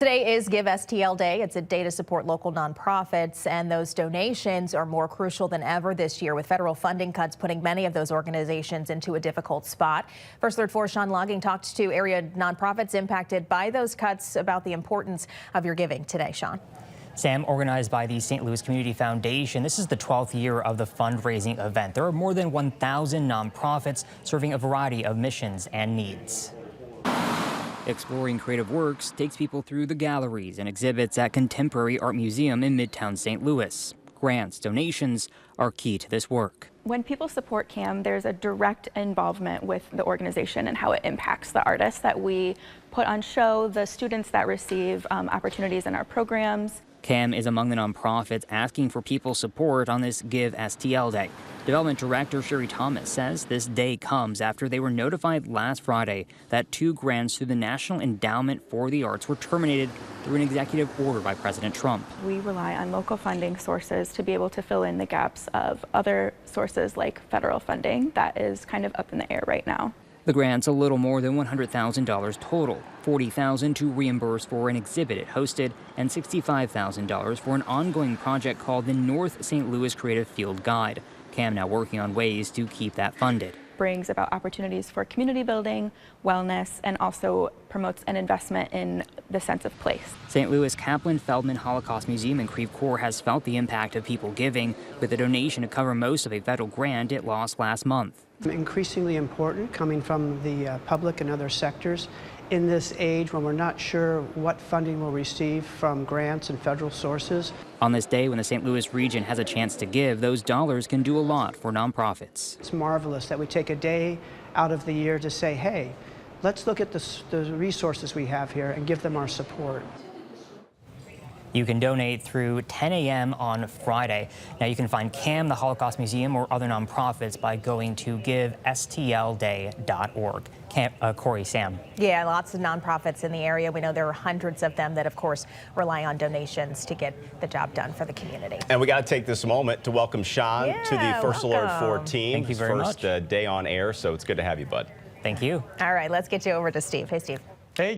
Today is Give STL Day. It's a day to support local nonprofits, and those donations are more crucial than ever this year, with federal funding cuts putting many of those organizations into a difficult spot. First 34 Sean Logging talked to area nonprofits impacted by those cuts about the importance of your giving today. Sean. Sam, organized by the St. Louis Community Foundation, this is the 12th year of the fundraising event. There are more than 1,000 nonprofits serving a variety of missions and needs. Exploring Creative Works takes people through the galleries and exhibits at Contemporary Art Museum in Midtown St. Louis. Grants, donations are key to this work. When people support CAM, there's a direct involvement with the organization and how it impacts the artists that we put on show, the students that receive opportunities in our programs. CAM is among the nonprofits asking for people's support on this Give STL Day. Development Director Sherry Thomas says this day comes after they were notified last Friday that 2 grants through the National Endowment for the Arts were terminated through an executive order by President Trump. We rely on local funding sources to be able to fill in the gaps of other sources like federal funding that is kind of up in the air right now. The grant's a little more than $100,000 total, $40,000 to reimburse for an exhibit it hosted, and $65,000 for an ongoing project called the North St. Louis Creative Field Guide. CAM now working on ways to keep that funded. Brings about opportunities for community building, wellness, and also promotes an investment in the sense of place. St. Louis Kaplan Feldman Holocaust Museum in Creve Coeur has felt the impact of people giving, with a donation to cover most of a federal grant it lost last month. Increasingly important coming from the public and other sectors in this age when we're not sure what funding we'll receive from grants and federal sources. On this day when the St. Louis region has a chance to give, those dollars can do a lot for nonprofits. It's marvelous that we take a day out of the year to say, hey, let's look at the resources we have here and give them our support. You can donate through 10 a.m. on Friday. Now you can find CAM, the Holocaust Museum, or other nonprofits by going to givestlday.org. Corey, Sam. Yeah, lots of nonprofits in the area. We know there are hundreds of them that, of course, rely on donations to get the job done for the community. And we got to take this moment to welcome Sean to the First Alert 14. Thank you very much. First day on air, so it's good to have you, bud. Thank you. All right, let's get you over to Steve. Hey, Steve. Hey.